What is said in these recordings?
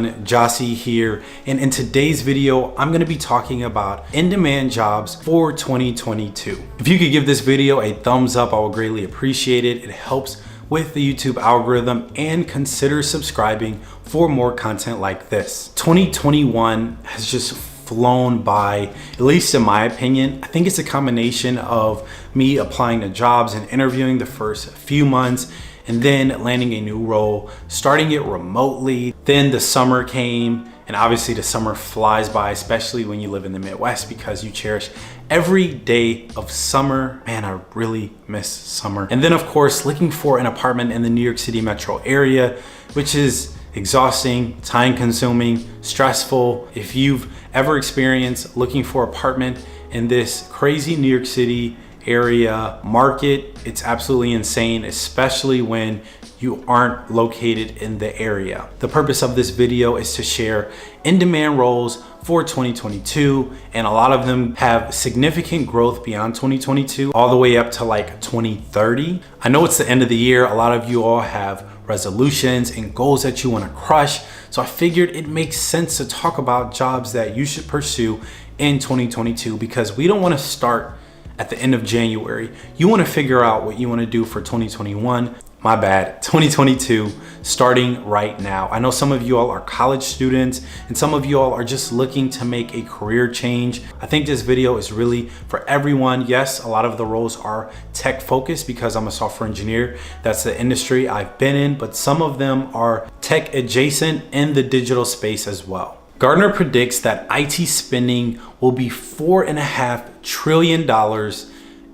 Gyasi here, and in today's video I'm going to be talking about in-demand jobs for 2022. If you could give this video a thumbs up, I would greatly appreciate it. It helps with the YouTube algorithm, and consider subscribing for more content like this. 2021 has just flown by, at least in my opinion. I think it's a combination of me applying to jobs and interviewing the first few months, and then landing a new role, starting it remotely. Then the summer came, and obviously the summer flies by, especially when you live in the Midwest, because you cherish every day of summer. Man, I really miss summer. And then of course, looking for an apartment in the New York City metro area, which is exhausting, time consuming, stressful. If you've ever experienced looking for an apartment in this crazy New York City area market, it's absolutely insane, especially when you aren't located in the area. The purpose of this video is to share in-demand roles for 2022, and a lot of them have significant growth beyond 2022, all the way up to like 2030. I know it's the end of the year. A lot of you all have resolutions and goals that you want to crush. So I figured it makes sense to talk about jobs that you should pursue in 2022, because we don't want to start at the end of January. You want to figure out what you want to do for 2021. My bad, 2022, starting right now. I know some of you all are college students, and some of you all are just looking to make a career change. I think this video is really for everyone. Yes, a lot of the roles are tech focused because I'm a software engineer. That's the industry I've been in, but some of them are tech adjacent in the digital space as well. Gartner predicts that IT spending will be $4.5 trillion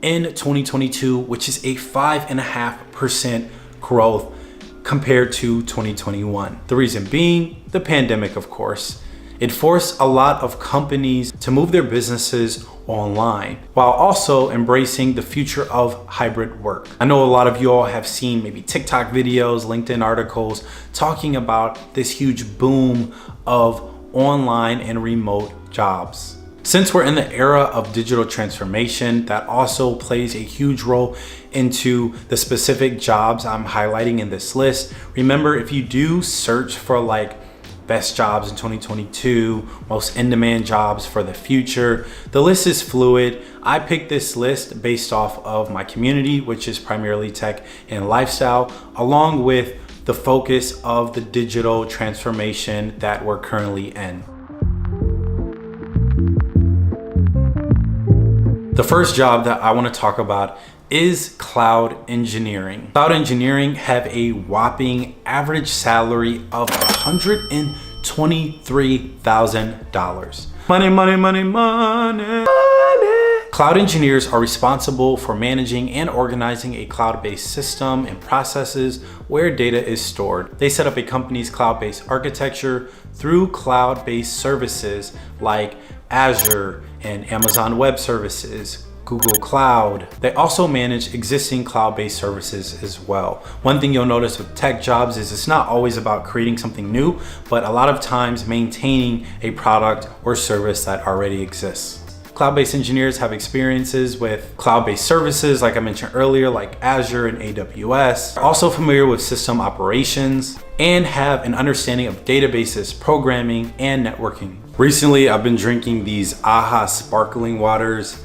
in 2022, which is a 5.5% growth compared to 2021. The reason being the pandemic, of course. It forced a lot of companies to move their businesses online while also embracing the future of hybrid work. I know a lot of you all have seen maybe TikTok videos, LinkedIn articles talking about this huge boom of online and remote jobs. Since we're in the era of digital transformation, that also plays a huge role into the specific jobs I'm highlighting in this list. Remember, if you do search for like best jobs in 2022, most in-demand jobs for the future, the list is fluid. I picked this list based off of my community, which is primarily tech and lifestyle, along with the focus of the digital transformation that we're currently in. The first job that I want to talk about is cloud engineering. Cloud engineering have a whopping average salary of $123,000. Money, money, money, money. Cloud engineers are responsible for managing and organizing a cloud-based system and processes where data is stored. They set up a company's cloud-based architecture through cloud-based services like Azure and Amazon Web Services, Google Cloud. They also manage existing cloud-based services as well. One thing you'll notice with tech jobs is it's not always about creating something new, but a lot of times maintaining a product or service that already exists. Cloud-based engineers have experiences with cloud-based services, like I mentioned earlier, like Azure and AWS. They're also familiar with system operations and have an understanding of databases, programming, and networking. Recently, I've been drinking these AHA sparkling waters,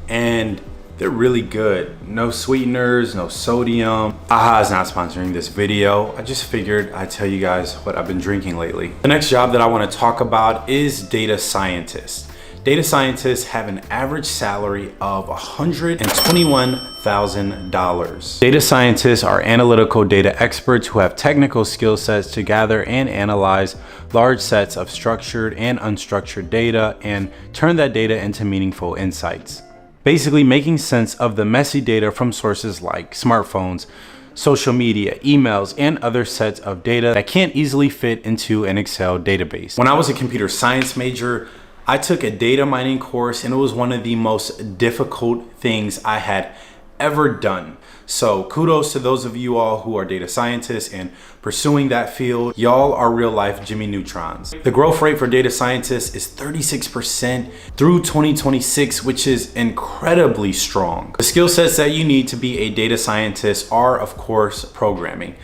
and they're really good. No sweeteners, no sodium. AHA is not sponsoring this video. I just figured I'd tell you guys what I've been drinking lately. The next job that I want to talk about is data scientist. Data scientists have an average salary of $121,000. Data scientists are analytical data experts who have technical skill sets to gather and analyze large sets of structured and unstructured data and turn that data into meaningful insights. Basically making sense of the messy data from sources like smartphones, social media, emails, and other sets of data that can't easily fit into an Excel database. When I was a computer science major, I took a data mining course, and it was one of the most difficult things I had ever done. So kudos to those of you all who are data scientists and pursuing that field. Y'all are real life Jimmy Neutrons. The growth rate for data scientists is 36% through 2026, which is incredibly strong. The skill sets that you need to be a data scientist are, of course, programming.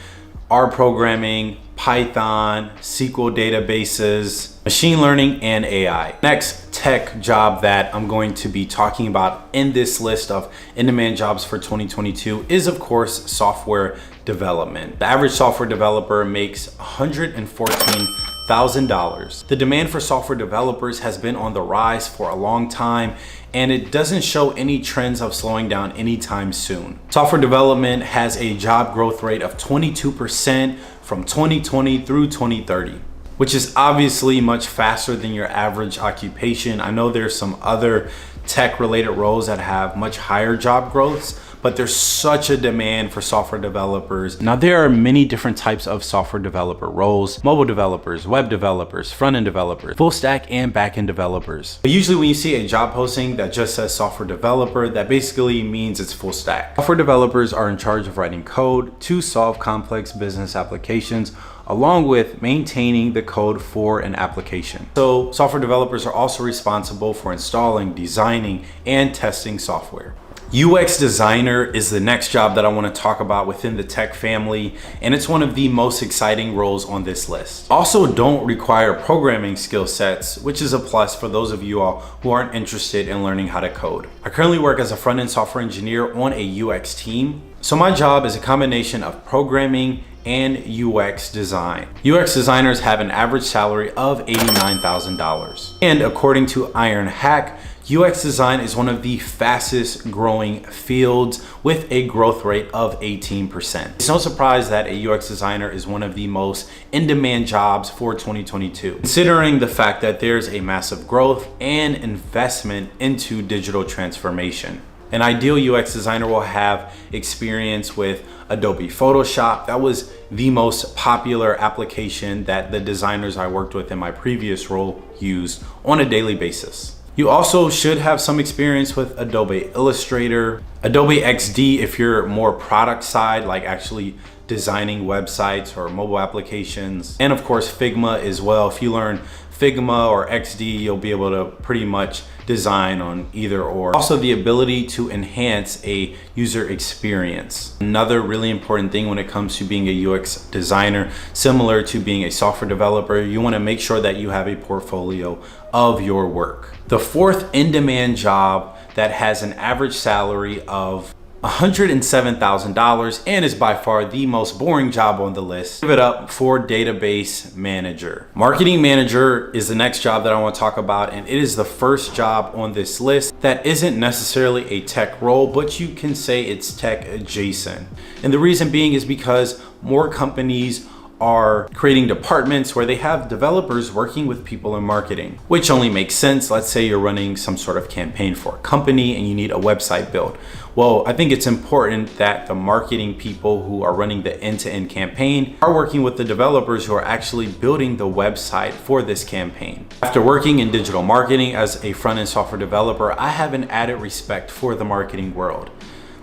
R programming, Python, SQL databases, machine learning, and AI. Next tech job that I'm going to be talking about in this list of in-demand jobs for 2022 is, of course, software development. The average software developer makes $114,000. The demand for software developers has been on the rise for a long time, and it doesn't show any trends of slowing down anytime soon. Software development has a job growth rate of 22% from 2020 through 2030, which is obviously much faster than your average occupation. I know there's some other tech related roles that have much higher job growths, but there's such a demand for software developers. Now, there are many different types of software developer roles: mobile developers, web developers, front-end developers, full stack and back-end developers. But usually when you see a job posting that just says software developer, that basically means it's full stack. Software developers are in charge of writing code to solve complex business applications, along with maintaining the code for an application. So software developers are also responsible for installing, designing, and testing software. UX designer is the next job that I want to talk about within the tech family, and it's one of the most exciting roles on this list. Also don't require programming skill sets, which is a plus for those of you all who aren't interested in learning how to code. I currently work as a front-end software engineer on a UX team. So my job is a combination of programming and UX design. UX designers have an average salary of $89,000. And according to Iron Hack, UX design is one of the fastest growing fields with a growth rate of 18%. It's no surprise that a UX designer is one of the most in-demand jobs for 2022, considering the fact that there's a massive growth and investment into digital transformation. An ideal UX designer will have experience with Adobe Photoshop. That was the most popular application that the designers I worked with in my previous role used on a daily basis. You also should have some experience with Adobe Illustrator, Adobe XD if you're more product side, like actually designing websites or mobile applications, and of course Figma as well. If you learn Figma or XD, you'll be able to pretty much design on either or. Also, the ability to enhance a user experience. Another really important thing when it comes to being a UX designer, similar to being a software developer, you want to make sure that you have a portfolio of your work. The fourth in-demand job that has an average salary of $107,000 and is by far the most boring job on the list. Give it up for database manager. Marketing manager is the next job that I want to talk about, and it is the first job on this list that isn't necessarily a tech role, but you can say it's tech adjacent. And the reason being is because more companies are creating departments where they have developers working with people in marketing, which only makes sense. Let's say you're running some sort of campaign for a company and you need a website built. Well, I think it's important that the marketing people who are running the end-to-end campaign are working with the developers who are actually building the website for this campaign. After working in digital marketing as a front-end software developer, I have an added respect for the marketing world.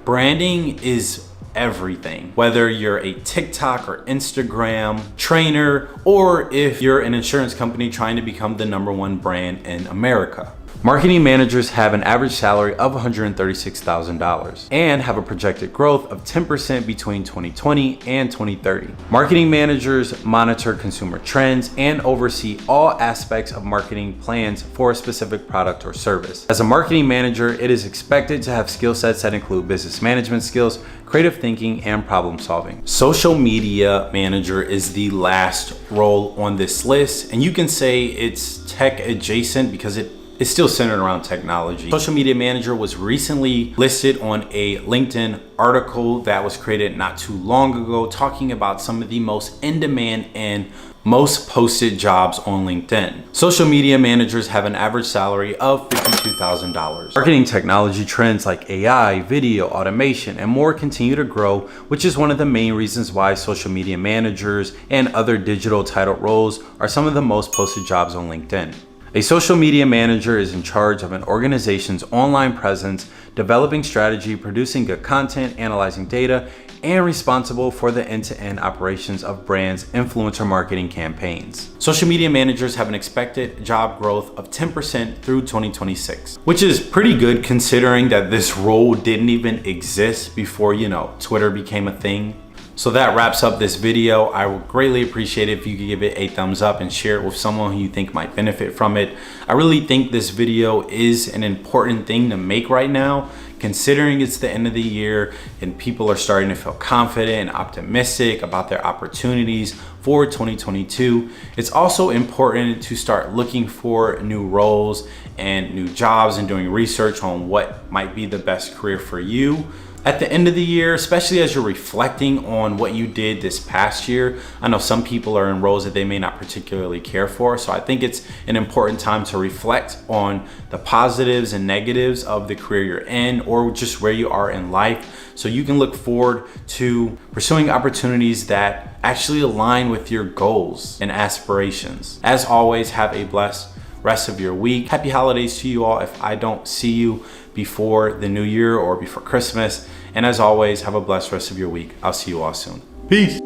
Branding is everything, whether you're a TikTok or Instagram trainer, or if you're an insurance company trying to become the #1 brand in America. Marketing managers have an average salary of $136,000 and have a projected growth of 10% between 2020 and 2030. Marketing managers monitor consumer trends and oversee all aspects of marketing plans for a specific product or service. As a marketing manager, it is expected to have skill sets that include business management skills, creative thinking, and problem solving. Social media manager is the last role on this list, and you can say it's tech adjacent because it's still centered around technology. Social media manager was recently listed on a LinkedIn article that was created not too long ago, talking about some of the most in-demand and most posted jobs on LinkedIn. Social media managers have an average salary of $52,000. Marketing technology trends like AI, video, automation, and more continue to grow, which is one of the main reasons why social media managers and other digital title roles are some of the most posted jobs on LinkedIn. A social media manager is in charge of an organization's online presence, developing strategy, producing good content, analyzing data, and responsible for the end-to-end operations of brands' influencer marketing campaigns. Social media managers have an expected job growth of 10% through 2026, which is pretty good considering that this role didn't even exist before, Twitter became a thing. So that wraps up this video. I would greatly appreciate it if you could give it a thumbs up and share it with someone who you think might benefit from it. I really think this video is an important thing to make right now, considering it's the end of the year and people are starting to feel confident and optimistic about their opportunities for 2022. It's also important to start looking for new roles and new jobs and doing research on what might be the best career for you at the end of the year, especially as you're reflecting on what you did this past year. I know some people are in roles that they may not particularly care for, so I think it's an important time to reflect on the positives and negatives of the career you're in or just where you are in life, so you can look forward to pursuing opportunities that actually align with your goals and aspirations. As always, have a blessed rest of your week. Happy holidays to you all if I don't see you before the new year or before Christmas. And as always, have a blessed rest of your week. I'll see you all soon. Peace.